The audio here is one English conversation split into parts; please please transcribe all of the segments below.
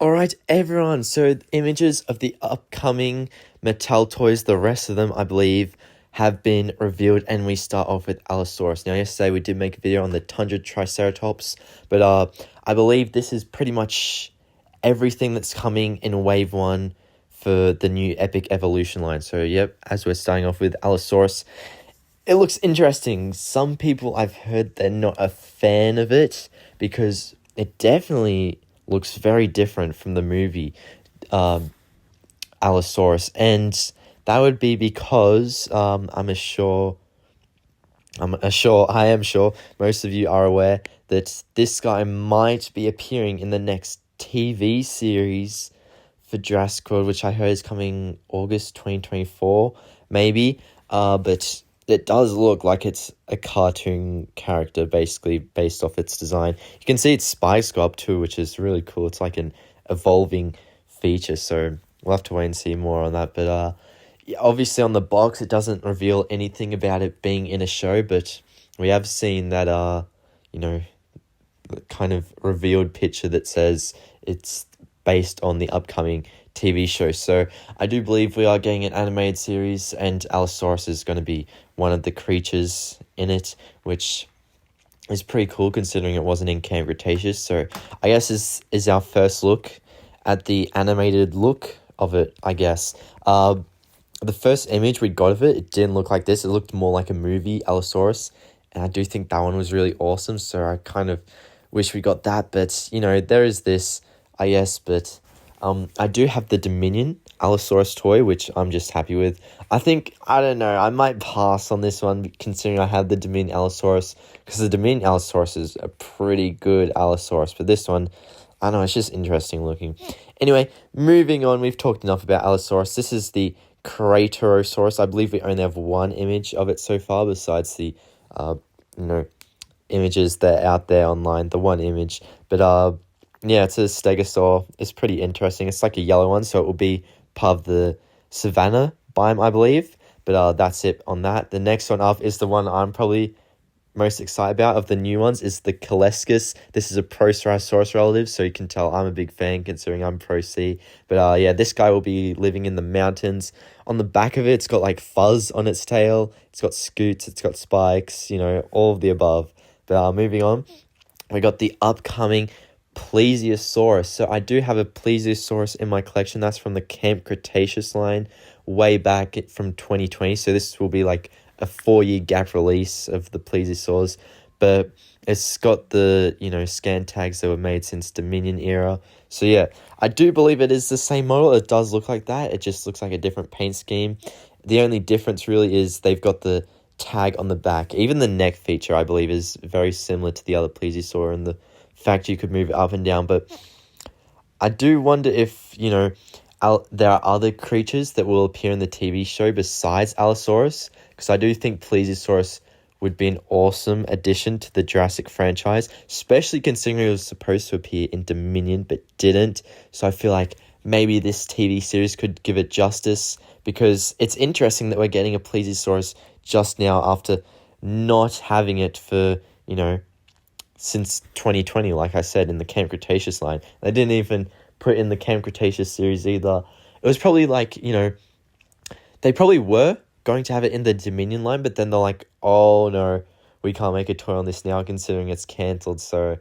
Alright everyone, so images of the upcoming Mattel toys, the rest of them I believe have been revealed, and we start off with Allosaurus. Now yesterday we did make a video on the TUNDRA Triceratops, but I believe this is pretty much everything that's coming in Wave 1 for the new Epic Evolution line. So yep, as we're starting off with Allosaurus, it looks interesting. Some people I've heard they're not a fan of it because it definitely looks very different from the movie Allosaurus, and that would be because I am sure most of you are aware that this guy might be appearing in the next TV series for Jurassic World, which I heard is coming August 2024, maybe. But it does look like it's a cartoon character, basically, based off its design. You can see its spy sculpt too, which is really cool. It's like an evolving feature, so we'll have to wait and see more on that. But yeah, obviously on the box, it doesn't reveal anything about it being in a show, but we have seen that, kind of revealed picture that says it's based on the upcoming TV show. So I do believe we are getting an animated series, and Allosaurus is going to be one of the creatures in it, which is pretty cool considering it wasn't in Camp Cretaceous. So I guess this is our first look at the animated look of it, I guess. The first image we got of it, it didn't look like this. It looked more like a movie, Allosaurus, and I do think that one was really awesome, so I kind of wish we got that. But, there is this, I guess, but I do have the Dominion Allosaurus toy, which I'm just happy with. I don't know, I might pass on this one considering I have the Dominion Allosaurus, because the Dominion Allosaurus is a pretty good Allosaurus, but this one, I don't know, it's just interesting looking. Anyway, moving on, we've talked enough about Allosaurus. This is the CRATEROSAURus. I believe we only have one image of it so far, besides the, images that are out there online, the one image. But, yeah, it's a Stegosaur. It's pretty interesting. It's like a yellow one, so it will be part of the Savannah biome, I believe. But that's it on that. The next one up is the one I'm probably most excited about of the new ones, is the KILESKUS. This is a ProCerasaurus relative, so you can tell I'm a big fan considering I'm ProC. But yeah, this guy will be living in the mountains. On the back of it, it's got like fuzz on its tail. It's got scoots. It's got spikes. All of the above. But moving on, we got the upcoming Plesiosaurus. So I do have a Plesiosaurus in my collection. That's from the Camp Cretaceous line way back from 2020. So this will be like a 4-year gap release of the Plesiosaurs. But it's got the, scan tags that were made since Dominion era. So yeah, I do believe it is the same model. It does look like that. It just looks like a different paint scheme. The only difference really is they've got the tag on the back. Even the neck feature, I believe, is very similar to the other Plesiosaur, and the fact you could move it up and down. But I do wonder if, there are other creatures that will appear in the TV show besides Allosaurus, because I do think Plesiosaurus would be an awesome addition to the Jurassic franchise, especially considering it was supposed to appear in Dominion but didn't. So I feel like maybe this TV series could give it justice, because it's interesting that we're getting a Plesiosaurus just now after not having it for, since 2020, like I said, in the Camp Cretaceous line. They didn't even put in the Camp Cretaceous series either. It was probably like, they probably were going to have it in the Dominion line, but then they're like, oh no, we can't make a toy on this now considering it's cancelled. So,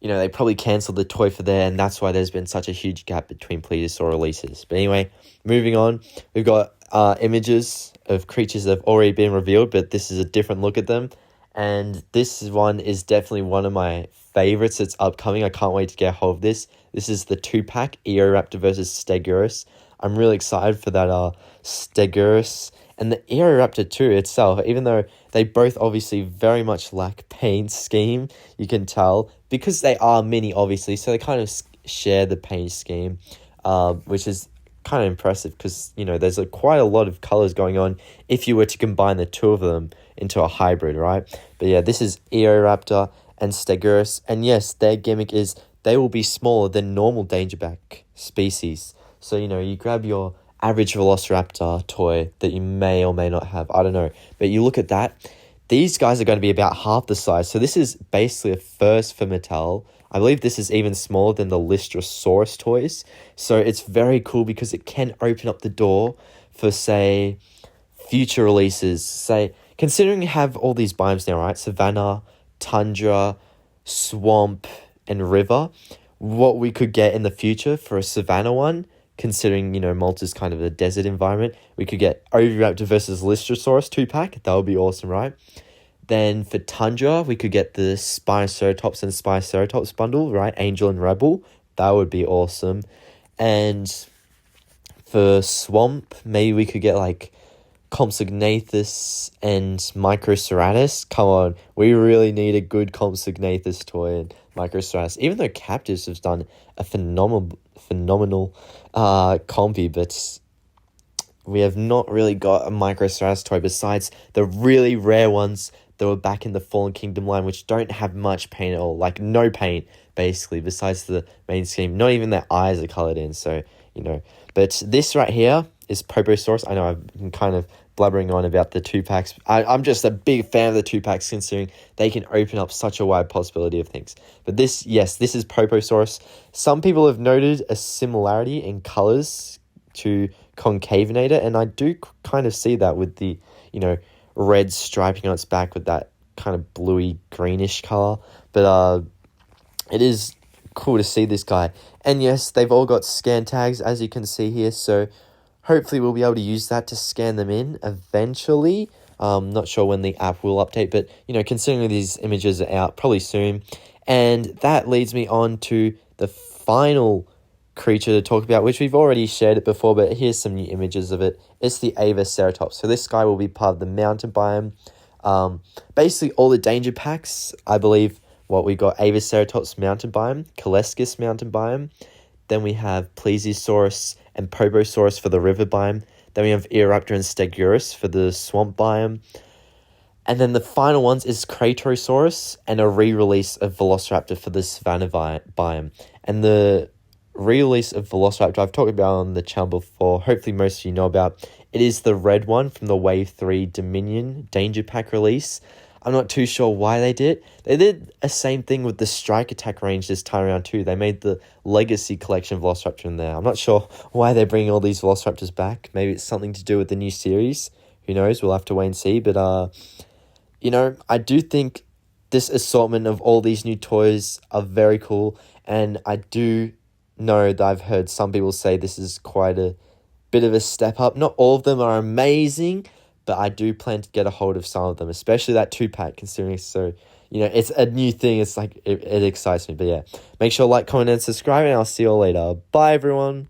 they probably cancelled the toy for there, and that's why there's been such a huge gap between Plesiosaur releases. But anyway, moving on, we've got images of creatures that have already been revealed, but this is a different look at them. And this one is definitely one of my favorites that's upcoming. I can't wait to get a hold of this. This is the 2-pack EORAPTor versus STEGOUROS. I'm really excited for that STEGOUROS. And the EORAPTor 2 itself, even though they both obviously very much lack paint scheme, you can tell, because they are mini, obviously, so they kind of share the paint scheme, which is kind of impressive because, there's quite a lot of colors going on if you were to combine the two of them into a hybrid, right? But yeah, this is EORAPTor and STEGOUROS, and yes, their gimmick is they will be smaller than normal Dangerback species. So, you grab your average Velociraptor toy that you may or may not have, I don't know, but you look at that, these guys are going to be about half the size. So this is basically a first for Mattel. I believe this is even smaller than the Lystrosaurus toys. So it's very cool because it can open up the door for, say, future releases. Say, considering you have all these biomes now, right? Savanna, tundra, swamp, and river. What we could get in the future for a savanna one, considering, Malta's kind of a desert environment, we could get Oviraptor versus Lystrosaurus 2-pack. That would be awesome, right? Then for tundra, we could get the Spinoceratops and Spiceratops bundle, right? Angel and Rebel. That would be awesome. And for swamp, maybe we could get like Compsognathus and Microceratus. Come on, we really need a good Compsognathus toy and Microceratus. Even though Captives have done a phenomenal compy, but we have not really got a Microceratus toy besides the really rare ones that were back in the Fallen Kingdom line, which don't have much paint at all, like no paint, basically, besides the main scheme. Not even their eyes are coloured in, so, But this right here is POPOSAURUS. I know I've been kind of blabbering on about the 2-packs. I'm just a big fan of the 2-packs, considering they can open up such a wide possibility of things. But this is POPOSAURUS. Some people have noted a similarity in colours to Concavenator, and I do kind of see that with the, red striping on its back with that kind of bluey greenish color. But it is cool to see this guy. And yes, they've all got scan tags, as you can see here, so hopefully we'll be able to use that to scan them in eventually. Not sure when the app will update, but considering these images are out probably soon. And that leads me on to the final creature to talk about, which we've already shared it before, but here's some new images of it. It's the AVACERATOPS. So this guy will be part of the mountain biome. Basically all the danger packs, I believe. What we got: AVACERATOPS mountain biome, KILESKUS mountain biome. Then we have Plesiosaurus and POPOSAURUS for the river biome. Then we have EORAPTOR and STEGOUROS for the swamp biome. And then the final ones is CRATEROSAURUS and a re-release of Velociraptor for the savanna biome. And the re-release of Velociraptor I've talked about on the channel before, hopefully most of you know about. It is the red one from the Wave 3 Dominion Danger Pack release. I'm not too sure why they did. They did the same thing with the Strike Attack range this time around too. They made the Legacy Collection Velociraptor in there. I'm not sure why they're bringing all these Velociraptors back. Maybe it's something to do with the new series. Who knows? We'll have to wait and see. But, I do think this assortment of all these new toys are very cool. And I do know that I've heard some people say this is quite a bit of a step up. Not all of them are amazing, but I do plan to get a hold of some of them, especially that 2-pack, considering it's so, it's a new thing. It's like, it excites me. But yeah, make sure to like, comment, and subscribe, and I'll see you all later. Bye, everyone.